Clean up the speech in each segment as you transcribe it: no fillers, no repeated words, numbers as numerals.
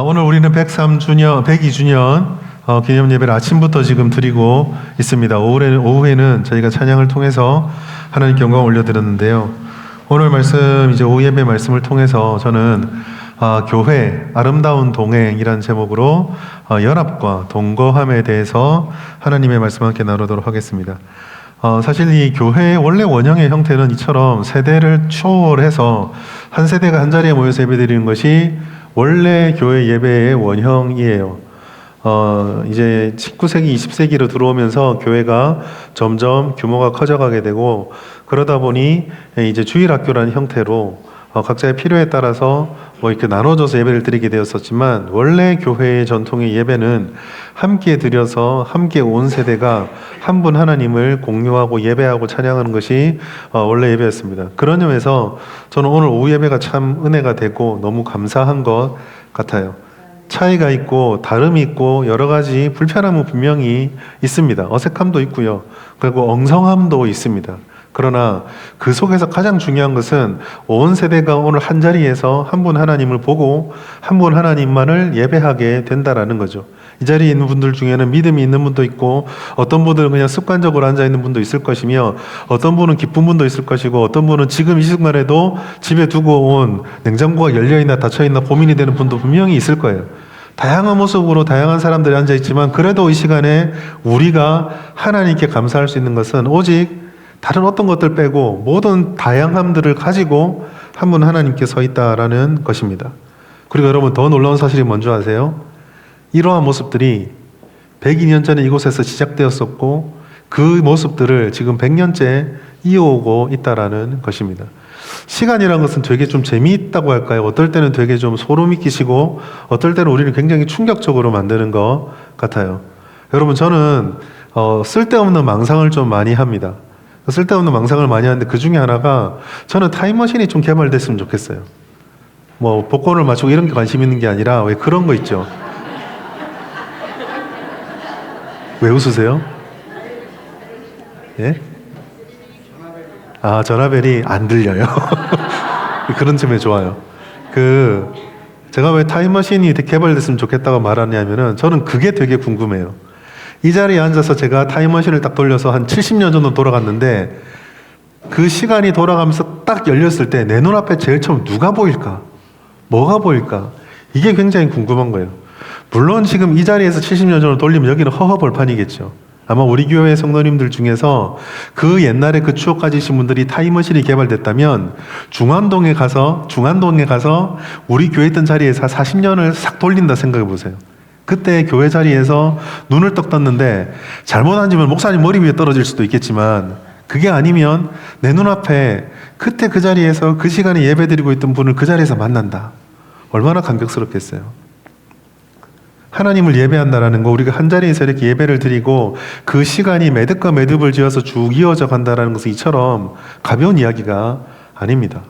오늘 우리는 102주년 기념 예배를 아침부터 지금 드리고 있습니다. 오후에는 저희가 찬양을 통해서 하나님께 영광을 올려드렸는데요. 오늘 말씀, 이제 오후 예배 말씀을 통해서 저는 교회 아름다운 동행이라는 제목으로 연합과 동거함에 대해서 하나님의 말씀을 함께 나누도록 하겠습니다. 사실 이 교회의 원래 원형의 형태는 이처럼 세대를 초월해서 한 세대가 한 자리에 모여서 예배드리는 것이 원래 교회 예배의 원형이에요. 이제 19세기, 20세기로 들어오면서 교회가 점점 규모가 커져가게 되고, 그러다 보니 이제 주일학교라는 형태로 각자의 필요에 따라서 이렇게 나눠져서 예배를 드리게 되었었지만, 원래 교회의 전통의 예배는 함께 드려서 함께 온 세대가 한 분 하나님을 공유하고 예배하고 찬양하는 것이 원래 예배였습니다. 그런 점에서 저는 오늘 오후 예배가 참 은혜가 되고 너무 감사한 것 같아요. 차이가 있고 다름이 있고 여러 가지 불편함은 분명히 있습니다. 어색함도 있고요. 그리고 엉성함도 있습니다. 그러나 그 속에서 가장 중요한 것은 온 세대가 오늘 한 자리에서 한 분 하나님을 보고 한 분 하나님만을 예배하게 된다라는 거죠. 이 자리에 있는 분들 중에는 믿음이 있는 분도 있고, 어떤 분들은 그냥 습관적으로 앉아있는 분도 있을 것이며, 어떤 분은 기쁜 분도 있을 것이고, 어떤 분은 지금 이 순간에도 집에 두고 온 냉장고가 열려있나 닫혀있나 고민이 되는 분도 분명히 있을 거예요. 다양한 모습으로 다양한 사람들이 앉아있지만, 그래도 이 시간에 우리가 하나님께 감사할 수 있는 것은 오직 다른 어떤 것들 빼고 모든 다양함들을 가지고 한 분 하나님께 서 있다라는 것입니다. 그리고 여러분, 더 놀라운 사실이 뭔지 아세요? 이러한 모습들이 102년 전에 이곳에서 시작되었었고, 그 모습들을 지금 100년째 이어오고 있다라는 것입니다. 시간이라는 것은 되게 좀 재미있다고 할까요? 어떨 때는 되게 좀 소름이 끼치고, 어떨 때는 우리를 굉장히 충격적으로 만드는 것 같아요. 여러분, 저는 쓸데없는 망상을 좀 많이 합니다. 쓸데없는 망상을 많이 하는데, 그 중에 하나가, 저는 타임머신이 좀 개발됐으면 좋겠어요. 복권을 맞추고 이런 게 관심 있는 게 아니라, 왜 그런 거 있죠? 왜 웃으세요? 예? 전화벨이 안 들려요. 그런 점에 좋아요. 제가 왜 타임머신이 개발됐으면 좋겠다고 말하냐면은, 저는 그게 되게 궁금해요. 이 자리에 앉아서 제가 타임머신을 딱 돌려서 한 70년 전으로 돌아갔는데, 그 시간이 돌아가면서 딱 열렸을 때 내 눈앞에 제일 처음 누가 보일까? 뭐가 보일까? 이게 굉장히 궁금한 거예요. 물론 지금 이 자리에서 70년 전으로 돌리면 여기는 허허벌판이겠죠. 아마 우리 교회 성도님들 중에서 그 옛날에 그 추억 가지신 분들이 타임머신이 개발됐다면 중안동에 가서 우리 교회 있던 자리에서 40년을 싹 돌린다 생각해 보세요. 그때 교회 자리에서 눈을 떡 떴는데, 잘못 앉으면 목사님 머리 위에 떨어질 수도 있겠지만, 그게 아니면 내 눈앞에 그때 그 자리에서 그 시간에 예배드리고 있던 분을 그 자리에서 만난다. 얼마나 감격스럽겠어요. 하나님을 예배한다라는 거, 우리가 한 자리에서 이렇게 예배를 드리고 그 시간이 매듭과 매듭을 지어서 쭉 이어져 간다라는 것은 이처럼 가벼운 이야기가 아닙니다.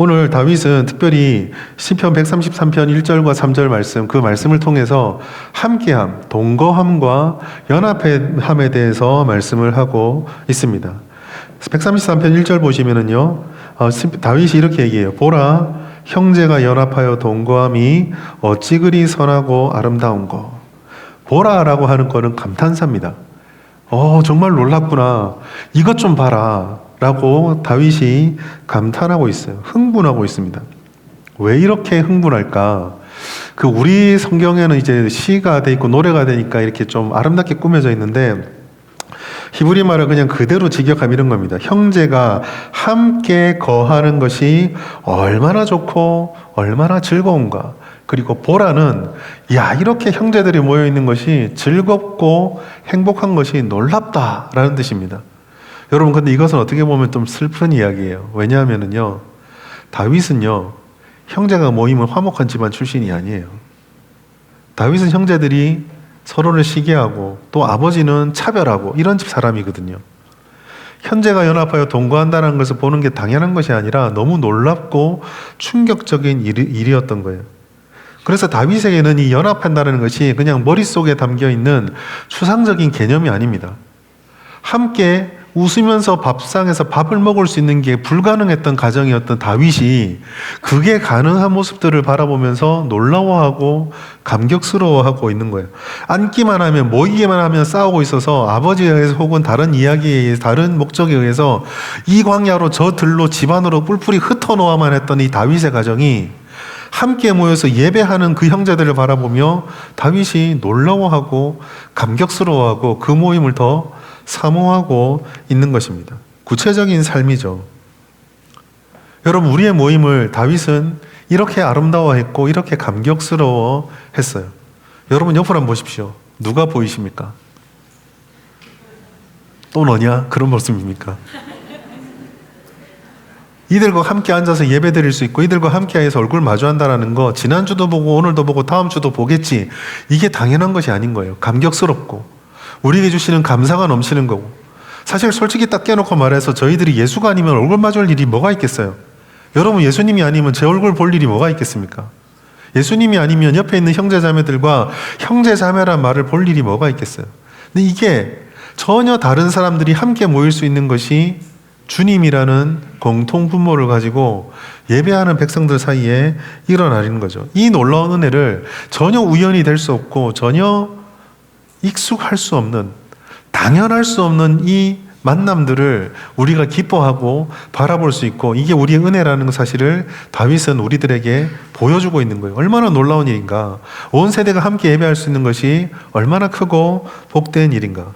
오늘 다윗은 특별히 시편 133편 1절과 3절 말씀, 그 말씀을 통해서 함께함, 동거함과 연합함에 대해서 말씀을 하고 있습니다. 133편 1절 보시면은요, 다윗이 이렇게 얘기해요. 보라, 형제가 연합하여 동거함이 어찌 그리 선하고 아름다운고. 보라라고 하는 거는 감탄사입니다. 정말 놀랍구나. 이것 좀 봐라. 라고 다윗이 감탄하고 있어요. 흥분하고 있습니다. 왜 이렇게 흥분할까? 우리 성경에는 이제 시가 돼 있고 노래가 되니까 이렇게 좀 아름답게 꾸며져 있는데, 히브리 말을 그냥 그대로 직역하면 이런 겁니다. 형제가 함께 거하는 것이 얼마나 좋고 얼마나 즐거운가. 그리고 보라는, 이렇게 형제들이 모여 있는 것이 즐겁고 행복한 것이 놀랍다라는 뜻입니다. 여러분, 근데 이것은 어떻게 보면 좀 슬픈 이야기예요. 왜냐하면은요, 다윗은요, 형제가 모이면 화목한 집안 출신이 아니에요. 다윗은 형제들이 서로를 시기하고, 또 아버지는 차별하고, 이런 집 사람이거든요. 형제가 연합하여 동거한다는 것을 보는 게 당연한 것이 아니라 너무 놀랍고 충격적인 일이었던 거예요. 그래서 다윗에게는 이 연합한다는 것이 그냥 머릿속에 담겨있는 추상적인 개념이 아닙니다. 함께 웃으면서 밥상에서 밥을 먹을 수 있는 게 불가능했던 가정이었던 다윗이 그게 가능한 모습들을 바라보면서 놀라워하고 감격스러워하고 있는 거예요. 앉기만 하면, 모이기만 하면 싸우고 있어서 아버지에 의해서 혹은 다른 이야기에 의해서, 다른 목적에 의해서 이 광야로 저 들로 집안으로 뿔뿔이 흩어놓아만 했던 이 다윗의 가정이 함께 모여서 예배하는 그 형제들을 바라보며 다윗이 놀라워하고 감격스러워하고 그 모임을 더 사모하고 있는 것입니다. 구체적인 삶이죠. 여러분, 우리의 모임을 다윗은 이렇게 아름다워했고 이렇게 감격스러워했어요. 여러분 옆으로 한번 보십시오. 누가 보이십니까? 또 너냐? 그런 모습입니까? 이들과 함께 앉아서 예배 드릴 수 있고 이들과 함께 해서 얼굴 마주한다는 거, 지난주도 보고 오늘도 보고 다음 주도 보겠지, 이게 당연한 것이 아닌 거예요. 감격스럽고 우리에게 주시는 감사가 넘치는 거고. 사실 솔직히 딱 깨놓고 말해서 저희들이 예수가 아니면 얼굴 마주할 일이 뭐가 있겠어요? 여러분, 예수님이 아니면 제 얼굴 볼 일이 뭐가 있겠습니까? 예수님이 아니면 옆에 있는 형제자매들과 형제자매란 말을 볼 일이 뭐가 있겠어요? 근데 이게 전혀 다른 사람들이 함께 모일 수 있는 것이 주님이라는 공통 분모를 가지고 예배하는 백성들 사이에 일어나는 거죠. 이 놀라운 은혜를 전혀 우연히 될 수 없고 전혀 익숙할 수 없는, 당연할 수 없는 이 만남들을 우리가 기뻐하고 바라볼 수 있고, 이게 우리의 은혜라는 사실을 다윗은 우리들에게 보여주고 있는 거예요. 얼마나 놀라운 일인가. 온 세대가 함께 예배할 수 있는 것이 얼마나 크고 복된 일인가.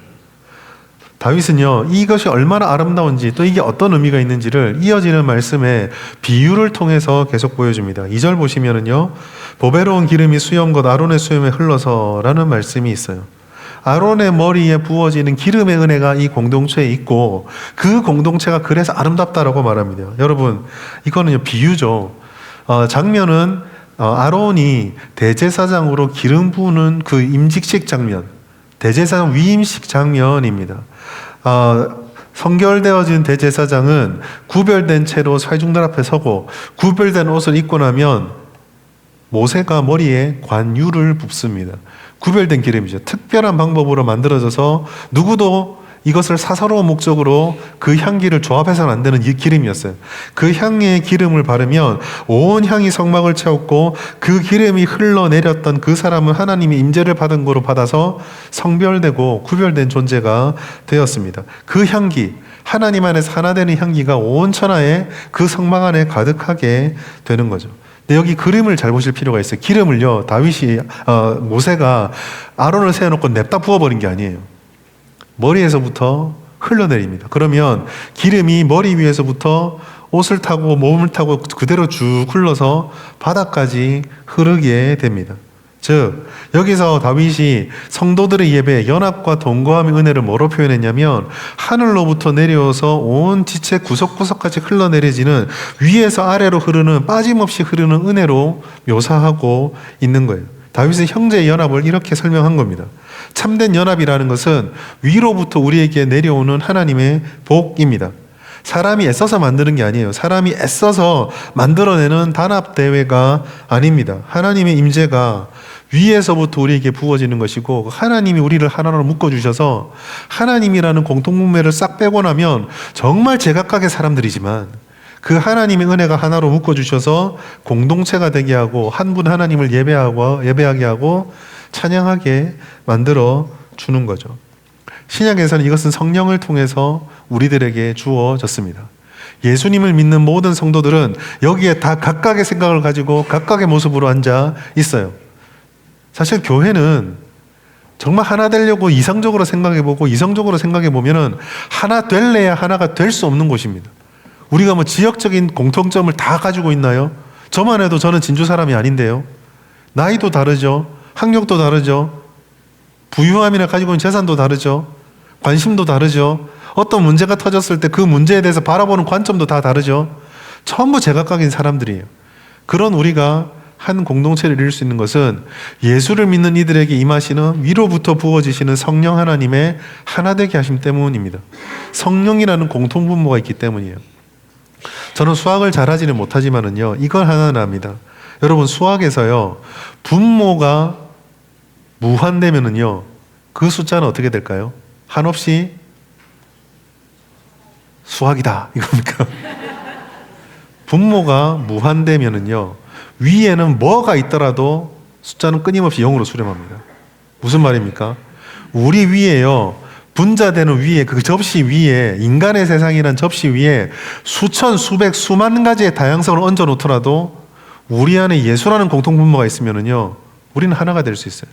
다윗은요, 이것이 얼마나 아름다운지 또 이게 어떤 의미가 있는지를 이어지는 말씀에 비유를 통해서 계속 보여줍니다. 2절 보시면은요, 보배로운 기름이 수염 곧 아론의 수염에 흘러서 라는 말씀이 있어요. 아론의 머리에 부어지는 기름의 은혜가 이 공동체에 있고 그 공동체가 그래서 아름답다라고 말합니다. 여러분, 이거는요 비유죠. 장면은 아론이 대제사장으로 기름 부는 그 임직식 장면, 대제사장 위임식 장면입니다. 성결되어진 대제사장은 구별된 채로 살중들 앞에 서고 구별된 옷을 입고 나면 모세가 머리에 관유를 붓습니다. 구별된 기름이죠. 특별한 방법으로 만들어져서 누구도 이것을 사사로운 목적으로 그 향기를 조합해서는 안 되는 이 기름이었어요. 그 향의 기름을 바르면 온 향이 성막을 채웠고 그 기름이 흘러내렸던 그 사람은 하나님의 임재를 받은 거로 받아서 성별되고 구별된 존재가 되었습니다. 그 향기, 하나님 안에서 하나 되는 향기가 온 천하에 그 성막 안에 가득하게 되는 거죠. 근데 여기 그림을 잘 보실 필요가 있어요. 기름을요, 모세가 아론을 세워놓고 냅다 부어버린 게 아니에요. 머리에서부터 흘러내립니다. 그러면 기름이 머리 위에서부터 옷을 타고 몸을 타고 그대로 쭉 흘러서 바닥까지 흐르게 됩니다. 즉, 여기서 다윗이 성도들의 예배, 연합과 동거함의 은혜를 뭐로 표현했냐면 하늘로부터 내려와서 온 지체 구석구석까지 흘러내려지는, 위에서 아래로 흐르는, 빠짐없이 흐르는 은혜로 묘사하고 있는 거예요. 다윗은 형제의 연합을 이렇게 설명한 겁니다. 참된 연합이라는 것은 위로부터 우리에게 내려오는 하나님의 복입니다. 사람이 애써서 만드는 게 아니에요. 사람이 애써서 만들어내는 단합대회가 아닙니다. 하나님의 임재가 위에서부터 우리에게 부어지는 것이고, 하나님이 우리를 하나로 묶어주셔서 하나님이라는 공통분매를 싹 빼고 나면 정말 제각각의 사람들이지만 그 하나님의 은혜가 하나로 묶어주셔서 공동체가 되게 하고 한 분 하나님을 예배하게 하고 찬양하게 만들어 주는 거죠. 신약에서는 이것은 성령을 통해서 우리들에게 주어졌습니다. 예수님을 믿는 모든 성도들은 여기에 다 각각의 생각을 가지고 각각의 모습으로 앉아 있어요. 사실 교회는 정말 하나 되려고 이상적으로 생각해보고 이성적으로 생각해보면 하나 될래야 하나가 될 수 없는 곳입니다. 우리가 뭐 지역적인 공통점을 다 가지고 있나요? 저만 해도 저는 진주 사람이 아닌데요. 나이도 다르죠. 학력도 다르죠. 부유함이나 가지고 있는 재산도 다르죠. 관심도 다르죠. 어떤 문제가 터졌을 때 그 문제에 대해서 바라보는 관점도 다 다르죠. 전부 제각각인 사람들이에요. 그런 우리가 한 공동체를 이룰 수 있는 것은 예수를 믿는 이들에게 임하시는 위로부터 부어지시는 성령 하나님의 하나되게 하심 때문입니다. 성령이라는 공통분모가 있기 때문이에요. 저는 수학을 잘하지는 못하지만은요, 이걸 하나는 압니다. 여러분, 수학에서요, 분모가 무한되면은요, 그 숫자는 어떻게 될까요? 한없이 수학이다 이겁니까? 분모가 무한대면은요, 위에는 뭐가 있더라도 숫자는 끊임없이 0으로 수렴합니다. 무슨 말입니까? 우리 위에요, 분자되는 위에, 그 접시 위에, 인간의 세상이란 접시 위에 수천, 수백, 수만 가지의 다양성을 얹어 놓더라도 우리 안에 예수라는 공통분모가 있으면은요, 우리는 하나가 될 수 있어요.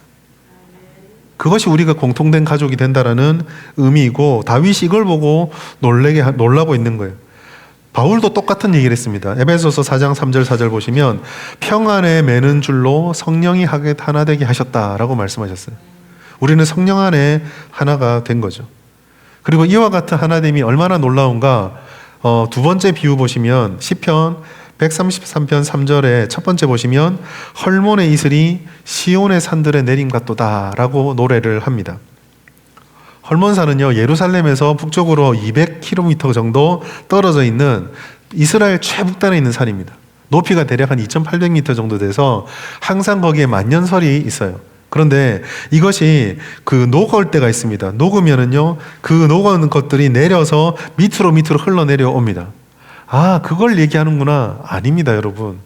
그것이 우리가 공통된 가족이 된다라는 의미이고, 다윗이 이걸 보고 놀라고 있는 거예요. 바울도 똑같은 얘기를 했습니다. 에베소서 4장 3절 4절 보시면 평안에 매는 줄로 성령이 하나 되게 하셨다라고 말씀하셨어요. 우리는 성령 안에 하나가 된 거죠. 그리고 이와 같은 하나됨이 얼마나 놀라운가, 두 번째 비유 보시면 시편 133편 3절에 첫 번째 보시면 헐몬의 이슬이 시온의 산들에 내림 같도다 라고 노래를 합니다. 헐몬산은요, 예루살렘에서 북쪽으로 200km 정도 떨어져 있는 이스라엘 최북단에 있는 산입니다. 높이가 대략 한 2,800m 정도 돼서 항상 거기에 만년설이 있어요. 그런데 이것이 그 녹을 때가 있습니다. 녹으면은요, 그 녹은 것들이 내려서 밑으로 흘러내려옵니다. 아, 그걸 얘기하는구나. 아닙니다, 여러분.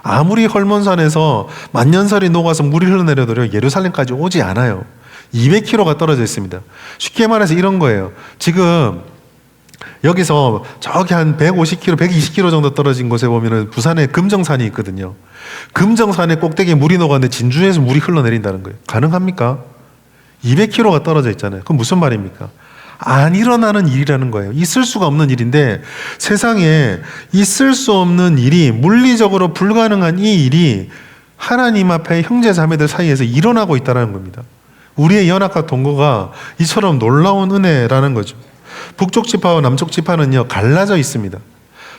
아무리 헐몬산에서 만년설이 녹아서 물이 흘러내려도 예루살렘까지 오지 않아요. 200km가 떨어져 있습니다. 쉽게 말해서 이런 거예요. 지금 여기서 저기 한 150km, 120km 정도 떨어진 곳에 보면은 부산에 금정산이 있거든요. 금정산의 꼭대기에 물이 녹았는데 진주에서 물이 흘러내린다는 거예요. 가능합니까? 200km가 떨어져 있잖아요. 그럼 무슨 말입니까? 안 일어나는 일이라는 거예요. 있을 수가 없는 일인데, 세상에 있을 수 없는 일이, 물리적으로 불가능한 이 일이 하나님 앞에 형제 자매들 사이에서 일어나고 있다는 겁니다. 우리의 연합과 동거가 이처럼 놀라운 은혜라는 거죠. 북쪽 지파와 남쪽 지파는요, 갈라져 있습니다.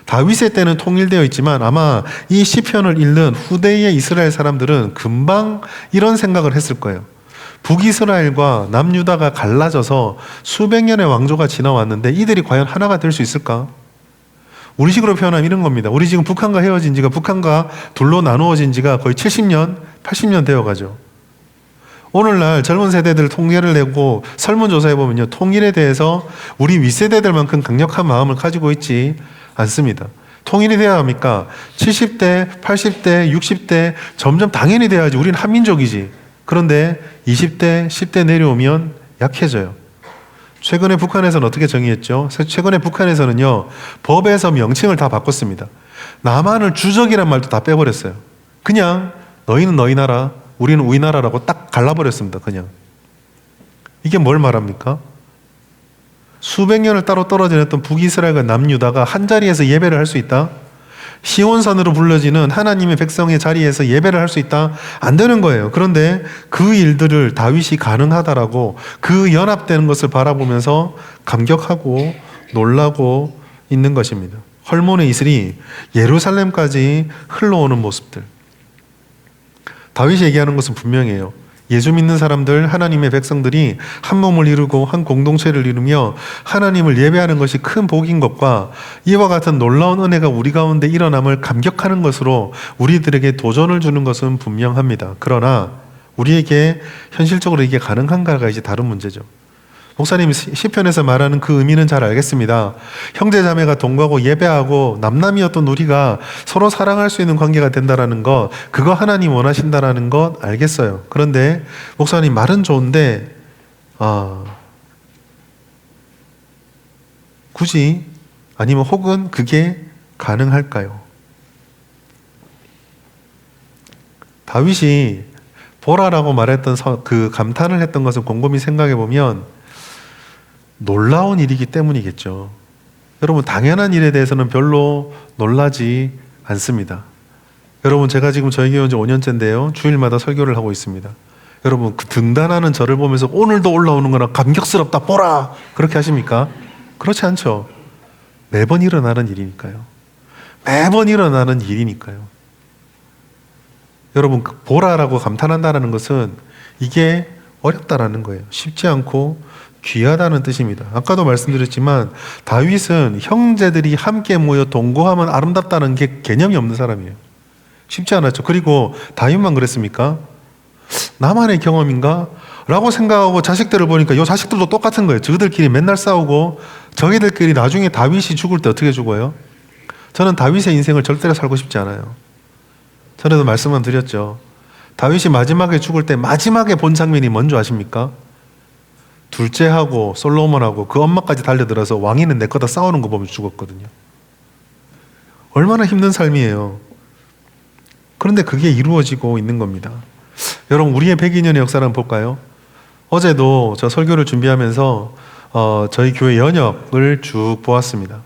다윗의 때는 통일되어 있지만 아마 이 시편을 읽는 후대의 이스라엘 사람들은 금방 이런 생각을 했을 거예요. 북이스라엘과 남유다가 갈라져서 수백 년의 왕조가 지나왔는데 이들이 과연 하나가 될 수 있을까? 우리식으로 표현하면 이런 겁니다. 우리 지금 북한과 헤어진 지가, 북한과 둘로 나누어진 지가 거의 70년, 80년 되어가죠. 오늘날 젊은 세대들 통계를 내고 설문조사해 보면요, 통일에 대해서 우리 윗세대들만큼 강력한 마음을 가지고 있지 않습니다. 통일이 돼야 합니까? 70대, 80대, 60대 점점 당연히 돼야지. 우리는 한민족이지. 그런데 20대, 10대 내려오면 약해져요. 최근에 북한에서는 어떻게 정의했죠? 최근에 북한에서는요, 법에서 명칭을 다 바꿨습니다. 남한을 주적이란 말도 다 빼버렸어요. 그냥 너희는 너희 나라, 우리는 우리 나라라고 딱 갈라버렸습니다. 그냥. 이게 뭘 말합니까? 수백 년을 따로 떨어져 있던 북이스라엘과 남유다가 한 자리에서 예배를 할 수 있다? 시온산으로 불려지는 하나님의 백성의 자리에서 예배를 할 수 있다? 안 되는 거예요. 그런데 그 일들을 다윗이 가능하다라고, 그 연합되는 것을 바라보면서 감격하고 놀라고 있는 것입니다. 헐몬의 이슬이 예루살렘까지 흘러오는 모습들. 다윗이 얘기하는 것은 분명해요. 예수 믿는 사람들, 하나님의 백성들이 한 몸을 이루고 한 공동체를 이루며 하나님을 예배하는 것이 큰 복인 것과 이와 같은 놀라운 은혜가 우리 가운데 일어남을 감격하는 것으로 우리들에게 도전을 주는 것은 분명합니다. 그러나 우리에게 현실적으로 이게 가능한가가 이제 다른 문제죠. 목사님이 시편에서 말하는 그 의미는 잘 알겠습니다. 형제 자매가 동거하고 예배하고 남남이었던 우리가 서로 사랑할 수 있는 관계가 된다라는 것, 그거 하나님 원하신다라는 것 알겠어요. 그런데 목사님 말은 좋은데 굳이, 아니면 혹은 그게 가능할까요? 다윗이 보라라고 말했던 그 감탄을 했던 것을 곰곰이 생각해 보면 놀라운 일이기 때문이겠죠. 여러분, 당연한 일에 대해서는 별로 놀라지 않습니다. 여러분, 제가 지금 저희 교회 온 지 5년째인데요. 주일마다 설교를 하고 있습니다. 여러분, 그 등단하는 저를 보면서 오늘도 올라오는 거나 감격스럽다, 보라! 그렇게 하십니까? 그렇지 않죠. 매번 일어나는 일이니까요. 매번 일어나는 일이니까요. 여러분, 그 보라라고 감탄한다는 것은 이게 어렵다라는 거예요. 쉽지 않고 귀하다는 뜻입니다. 아까도 말씀드렸지만 다윗은 형제들이 함께 모여 동거하면 아름답다는 게 개념이 없는 사람이에요. 쉽지 않았죠. 그리고 다윗만 그랬습니까? 나만의 경험인가? 라고 생각하고 자식들을 보니까 이 자식들도 똑같은 거예요. 저들끼리 맨날 싸우고 저희들끼리 나중에 다윗이 죽을 때 어떻게 죽어요? 저는 다윗의 인생을 절대로 살고 싶지 않아요. 전에도 말씀은 드렸죠. 다윗이 마지막에 죽을 때 마지막에 본 장면이 뭔지 아십니까? 둘째하고 솔로몬하고 그 엄마까지 달려들어서 왕위는 내 거다 싸우는 거 보면 죽었거든요. 얼마나 힘든 삶이에요. 그런데 그게 이루어지고 있는 겁니다. 여러분, 우리의 102년의 역사를 한번 볼까요? 어제도 저 설교를 준비하면서 저희 교회 연역을 쭉 보았습니다.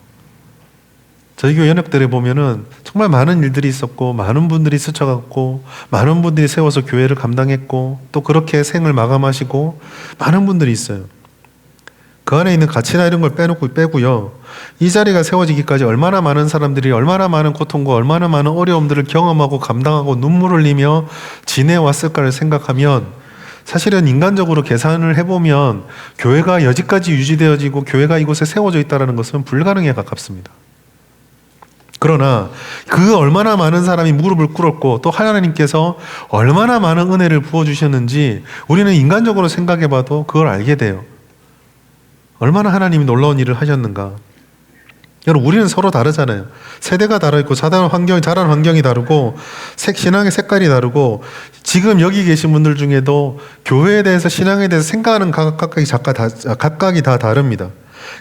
저희 교회 연역들에 보면은 정말 많은 일들이 있었고, 많은 분들이 스쳐갔고, 많은 분들이 세워서 교회를 감당했고, 또 그렇게 생을 마감하시고, 많은 분들이 있어요. 그 안에 있는 가치나 이런 걸 빼고요. 이 자리가 세워지기까지 얼마나 많은 사람들이 얼마나 많은 고통과 얼마나 많은 어려움들을 경험하고 감당하고 눈물을 흘리며 지내왔을까를 생각하면 사실은 인간적으로 계산을 해보면 교회가 여지까지 유지되어지고 교회가 이곳에 세워져 있다는 것은 불가능에 가깝습니다. 그러나 그 얼마나 많은 사람이 무릎을 꿇었고 또 하나님께서 얼마나 많은 은혜를 부어주셨는지 우리는 인간적으로 생각해봐도 그걸 알게 돼요. 얼마나 하나님이 놀라운 일을 하셨는가. 여러분, 우리는 서로 다르잖아요. 세대가 다르고 자라는 환경이 다르고 신앙의 색깔이 다르고 지금 여기 계신 분들 중에도 교회에 대해서 신앙에 대해서 생각하는 각각이 다 다릅니다.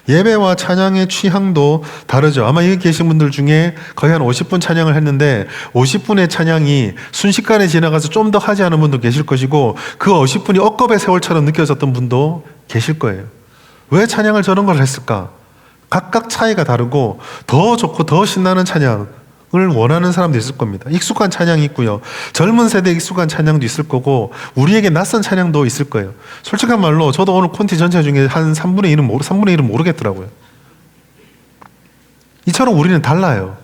예배와 찬양의 취향도 다르죠. 아마 여기 계신 분들 중에 거의 한 50분 찬양을 했는데 50분의 찬양이 순식간에 지나가서 좀 더 하지 않은 분도 계실 것이고 그 50분이 억겁의 세월처럼 느껴졌던 분도 계실 거예요. 왜 찬양을 저런 걸 했을까? 각각 차이가 다르고 더 좋고 더 신나는 찬양을 원하는 사람도 있을 겁니다. 익숙한 찬양이 있고요. 젊은 세대에 익숙한 찬양도 있을 거고 우리에게 낯선 찬양도 있을 거예요. 솔직한 말로 저도 오늘 콘티 전체 중에 한 3분의 1은 모르겠더라고요. 이처럼 우리는 달라요.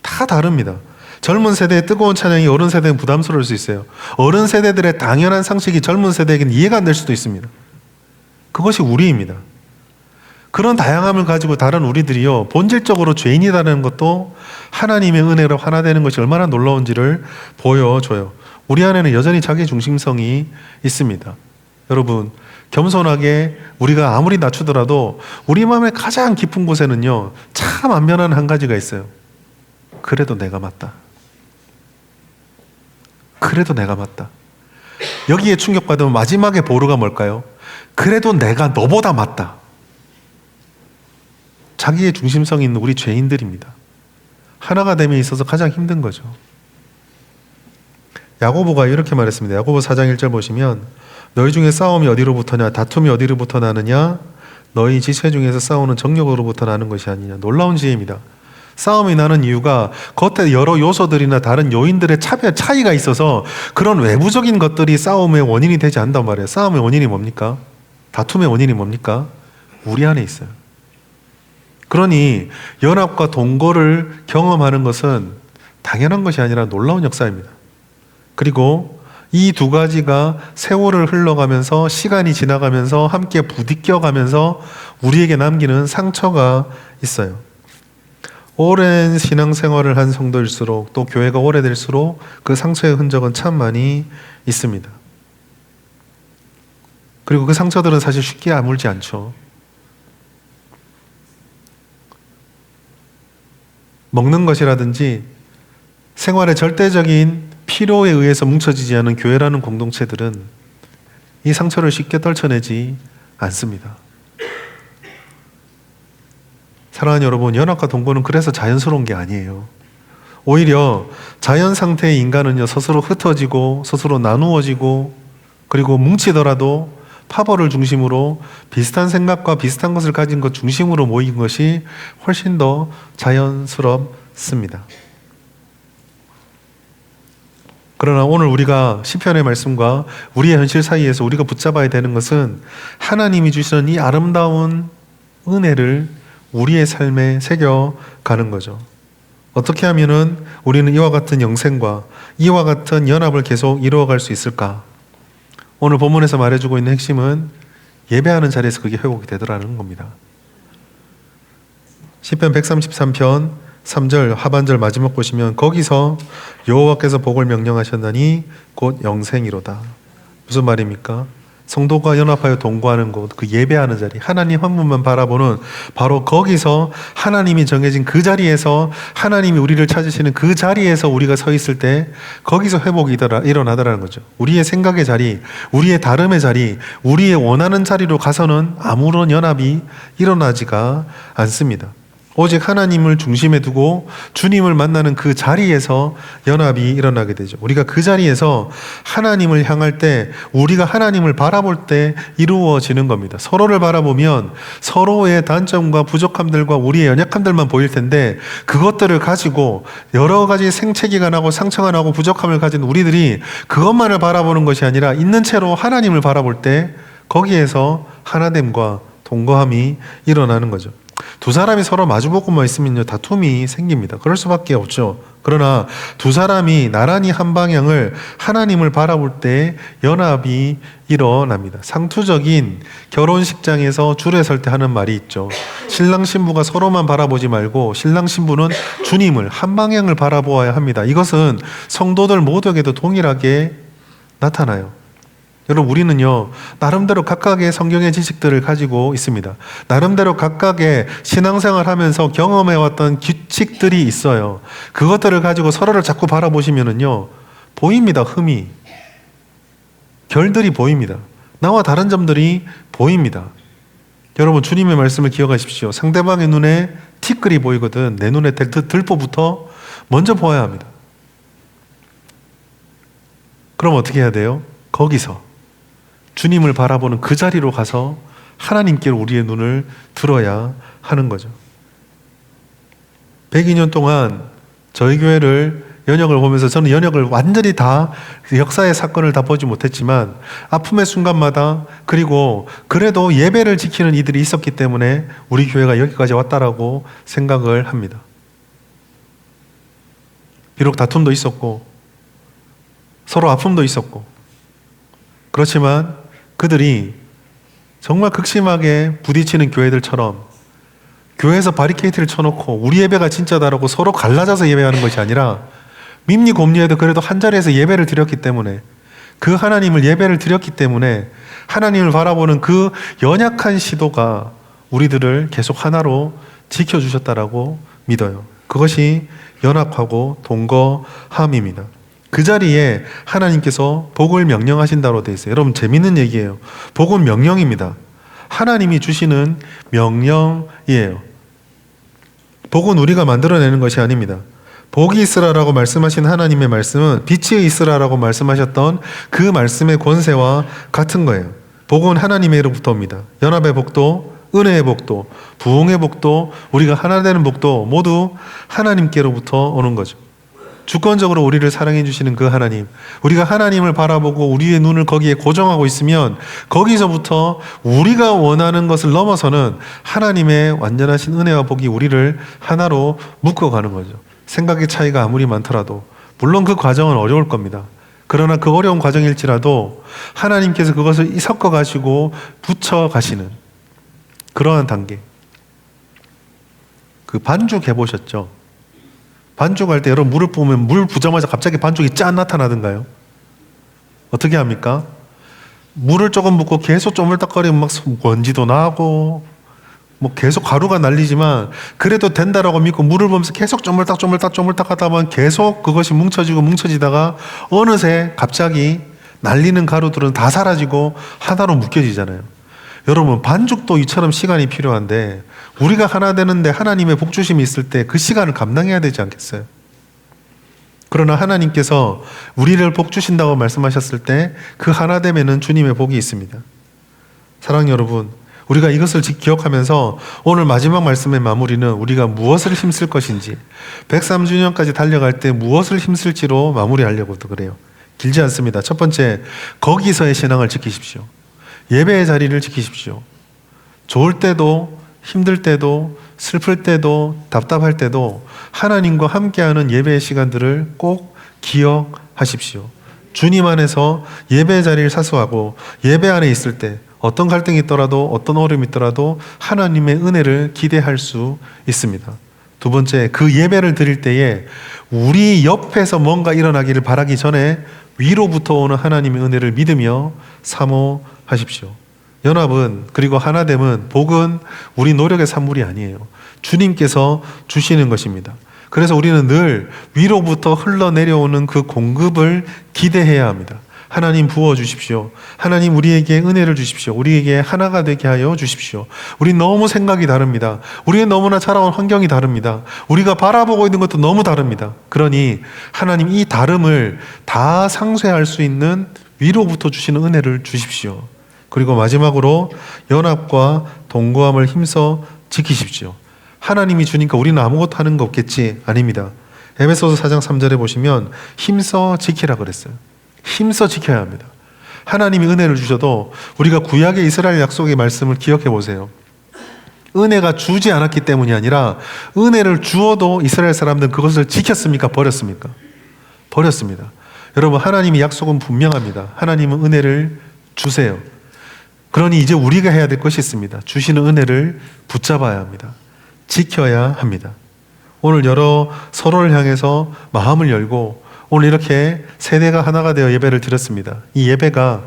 다 다릅니다. 젊은 세대의 뜨거운 찬양이 어른 세대는 부담스러울 수 있어요. 어른 세대들의 당연한 상식이 젊은 세대에게는 이해가 안 될 수도 있습니다. 그것이 우리입니다. 그런 다양함을 가지고 다른 우리들이요, 본질적으로 죄인이라는 것도 하나님의 은혜로 하나 되는 것이 얼마나 놀라운지를 보여줘요. 우리 안에는 여전히 자기 중심성이 있습니다. 여러분, 겸손하게 우리가 아무리 낮추더라도 우리 마음의 가장 깊은 곳에는요, 참 안 변하는 한 가지가 있어요. 그래도 내가 맞다. 그래도 내가 맞다. 여기에 충격받으면 마지막에 보루가 뭘까요? 그래도 내가 너보다 맞다. 자기의 중심성이 있는 우리 죄인들입니다. 하나가 됨에 있어서 가장 힘든 거죠. 야고보가 이렇게 말했습니다. 야고보 4장 1절 보시면 너희 중에 싸움이 어디로부터냐 다툼이 어디로부터 나느냐 너희 지체 중에서 싸우는 정욕으로부터 나는 것이 아니냐. 놀라운 지혜입니다. 싸움이 나는 이유가 겉에 여러 요소들이나 다른 요인들의 차이가 있어서 그런 외부적인 것들이 싸움의 원인이 되지 않는단 말이에요. 싸움의 원인이 뭡니까? 다툼의 원인이 뭡니까? 우리 안에 있어요. 그러니 연합과 동거를 경험하는 것은 당연한 것이 아니라 놀라운 역사입니다. 그리고 이 두 가지가 세월을 흘러가면서 시간이 지나가면서 함께 부딪혀가면서 우리에게 남기는 상처가 있어요. 오랜 신앙생활을 한 성도일수록 또 교회가 오래될수록 그 상처의 흔적은 참 많이 있습니다. 그리고 그 상처들은 사실 쉽게 아물지 않죠. 먹는 것이라든지 생활의 절대적인 필요에 의해서 뭉쳐지지 않은 교회라는 공동체들은 이 상처를 쉽게 떨쳐내지 않습니다. 사랑하는 여러분, 연합과 동거는 그래서 자연스러운 게 아니에요. 오히려 자연 상태의 인간은요, 스스로 흩어지고 스스로 나누어지고 그리고 뭉치더라도 파벌을 중심으로 비슷한 생각과 비슷한 것을 가진 것 중심으로 모인 것이 훨씬 더 자연스럽습니다. 그러나 오늘 우리가 시편의 말씀과 우리의 현실 사이에서 우리가 붙잡아야 되는 것은 하나님이 주시는 이 아름다운 은혜를 우리의 삶에 새겨가는 거죠. 어떻게 하면은 우리는 이와 같은 영생과 이와 같은 연합을 계속 이루어갈 수 있을까? 오늘 본문에서 말해주고 있는 핵심은 예배하는 자리에서 그게 회복이 되더라는 겁니다. 시편 133편 3절 하반절 마지막 보시면 거기서 여호와께서 복을 명령하셨나니 곧 영생이로다. 무슨 말입니까? 성도가 연합하여 동거하는 곳, 그 예배하는 자리, 하나님 한 분만 바라보는 바로 거기서 하나님이 정해진 그 자리에서 하나님이 우리를 찾으시는 그 자리에서 우리가 서 있을 때 거기서 회복이 일어나더라는 거죠. 우리의 생각의 자리, 우리의 다름의 자리, 우리의 원하는 자리로 가서는 아무런 연합이 일어나지가 않습니다. 오직 하나님을 중심에 두고 주님을 만나는 그 자리에서 연합이 일어나게 되죠. 우리가 그 자리에서 하나님을 향할 때, 우리가 하나님을 바라볼 때 이루어지는 겁니다. 서로를 바라보면 서로의 단점과 부족함들과 우리의 연약함들만 보일 텐데, 그것들을 가지고 여러 가지 생채기가 나고 상처가 나고 부족함을 가진 우리들이 그것만을 바라보는 것이 아니라 있는 채로 하나님을 바라볼 때 거기에서 하나됨과 동거함이 일어나는 거죠. 두 사람이 서로 마주보고만 있으면요, 다툼이 생깁니다. 그럴 수밖에 없죠. 그러나 두 사람이 나란히 한 방향을 하나님을 바라볼 때 연합이 일어납니다. 상투적인 결혼식장에서 줄에 설 때 하는 말이 있죠. 신랑 신부가 서로만 바라보지 말고 신랑 신부는 주님을 한 방향을 바라보아야 합니다. 이것은 성도들 모두에게도 동일하게 나타나요. 여러분, 우리는요, 나름대로 각각의 성경의 지식들을 가지고 있습니다. 나름대로 각각의 신앙생활 하면서 경험해왔던 규칙들이 있어요. 그것들을 가지고 서로를 자꾸 바라보시면은요, 보입니다. 흠이. 결들이 보입니다. 나와 다른 점들이 보입니다. 여러분, 주님의 말씀을 기억하십시오. 상대방의 눈에 티끌이 보이거든 내 눈에 들보부터 먼저 보아야 합니다. 그럼 어떻게 해야 돼요? 거기서 주님을 바라보는 그 자리로 가서 하나님께로 우리의 눈을 들어야 하는 거죠. 102년 동안 저희 교회를 연역을 보면서 저는 연역을 완전히 다 역사의 사건을 다 보지 못했지만 아픔의 순간마다, 그리고 그래도 예배를 지키는 이들이 있었기 때문에 우리 교회가 여기까지 왔다라고 생각을 합니다. 비록 다툼도 있었고 서로 아픔도 있었고, 그렇지만 그들이 정말 극심하게 부딪히는 교회들처럼 교회에서 바리케이트를 쳐놓고 우리 예배가 진짜다라고 서로 갈라져서 예배하는 것이 아니라 밉니 곱니에도 그래도 한 자리에서 예배를 드렸기 때문에, 그 하나님을 예배를 드렸기 때문에 하나님을 바라보는 그 연약한 시도가 우리들을 계속 하나로 지켜주셨다라고 믿어요. 그것이 연합하고 동거함입니다. 그 자리에 하나님께서 복을 명령하신다로 되어 있어요. 여러분, 재밌는 얘기예요. 복은 명령입니다. 하나님이 주시는 명령이에요. 복은 우리가 만들어내는 것이 아닙니다. 복이 있으라라고 말씀하신 하나님의 말씀은 빛이 있으라라고 말씀하셨던 그 말씀의 권세와 같은 거예요. 복은 하나님의로부터 옵니다. 연합의 복도, 은혜의 복도, 부흥의 복도, 우리가 하나 되는 복도 모두 하나님께로부터 오는 거죠. 주권적으로 우리를 사랑해 주시는 그 하나님, 우리가 하나님을 바라보고 우리의 눈을 거기에 고정하고 있으면 거기서부터 우리가 원하는 것을 넘어서는 하나님의 완전하신 은혜와 복이 우리를 하나로 묶어가는 거죠. 생각의 차이가 아무리 많더라도, 물론 그 과정은 어려울 겁니다. 그러나 그 어려운 과정일지라도 하나님께서 그것을 섞어가시고 붙여가시는 그러한 단계. 그 반죽 해보셨죠? 반죽할 때 여러분, 물을 부으면 물 부자마자 갑자기 반죽이 짠 나타나던가요? 어떻게 합니까? 물을 조금 붓고 계속 쪼물딱거리면 막 먼지도 나고 뭐 계속 가루가 날리지만 그래도 된다라고 믿고 물을 부으면서 계속 쪼물딱 하다 보면 계속 그것이 뭉쳐지다가 어느새 갑자기 날리는 가루들은 다 사라지고 하나로 묶여지잖아요. 여러분, 반죽도 이처럼 시간이 필요한데 우리가 하나 되는데 하나님의 복주심이 있을 때 그 시간을 감당해야 되지 않겠어요? 그러나 하나님께서 우리를 복주신다고 말씀하셨을 때 그 하나 됨에는 주님의 복이 있습니다. 사랑하는 여러분, 우리가 이것을 기억하면서 오늘 마지막 말씀의 마무리는 우리가 무엇을 힘쓸 것인지, 103주년까지 달려갈 때 무엇을 힘쓸지로 마무리하려고도 그래요. 길지 않습니다. 첫 번째, 거기서의 신앙을 지키십시오. 예배의 자리를 지키십시오. 좋을 때도 힘들 때도 슬플 때도 답답할 때도 하나님과 함께하는 예배의 시간들을 꼭 기억하십시오. 주님 안에서 예배의 자리를 사수하고 예배 안에 있을 때 어떤 갈등이 있더라도 어떤 어려움이 있더라도 하나님의 은혜를 기대할 수 있습니다. 두 번째, 그 예배를 드릴 때에 우리 옆에서 뭔가 일어나기를 바라기 전에 위로부터 오는 하나님의 은혜를 믿으며 사모하십시오. 연합은, 그리고 하나됨은, 복은 우리 노력의 산물이 아니에요. 주님께서 주시는 것입니다. 그래서 우리는 늘 위로부터 흘러내려오는 그 공급을 기대해야 합니다. 하나님 부어주십시오. 하나님 우리에게 은혜를 주십시오. 우리에게 하나가 되게 하여 주십시오. 우리 너무 생각이 다릅니다. 우리의 너무나 자라온 환경이 다릅니다. 우리가 바라보고 있는 것도 너무 다릅니다. 그러니 하나님 이 다름을 다 상쇄할 수 있는 위로부터 주시는 은혜를 주십시오. 그리고 마지막으로 연합과 동거함을 힘써 지키십시오. 하나님이 주니까 우리는 아무것도 하는 거 없겠지? 아닙니다. 에베소서 4장 3절에 보시면 힘써 지키라 그랬어요. 힘써 지켜야 합니다. 하나님이 은혜를 주셔도 우리가 구약의 이스라엘 약속의 말씀을 기억해 보세요. 은혜가 주지 않았기 때문이 아니라 은혜를 주어도 이스라엘 사람들은 그것을 지켰습니까? 버렸습니까? 버렸습니다. 여러분, 하나님의 약속은 분명합니다. 하나님은 은혜를 주세요. 그러니 이제 우리가 해야 될 것이 있습니다. 주시는 은혜를 붙잡아야 합니다. 지켜야 합니다. 오늘 서로를 향해서 마음을 열고 오늘 이렇게 세대가 하나가 되어 예배를 드렸습니다. 이 예배가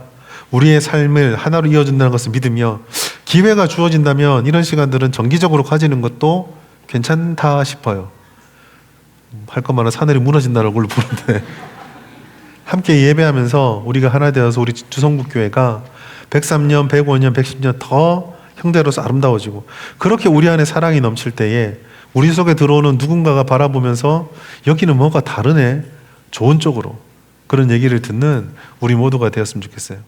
우리의 삶을 하나로 이어준다는 것을 믿으며 기회가 주어진다면 이런 시간들은 정기적으로 가지는 것도 괜찮다 싶어요. 할 것만은 하늘이 무너진다는 걸로 부르는데 함께 예배하면서 우리가 하나 되어서 우리 주성북교회가 103년, 105년, 110년 더 형제로서 아름다워지고 그렇게 우리 안에 사랑이 넘칠 때에 우리 속에 들어오는 누군가가 바라보면서 여기는 뭐가 다르네, 좋은 쪽으로, 그런 얘기를 듣는 우리 모두가 되었으면 좋겠어요.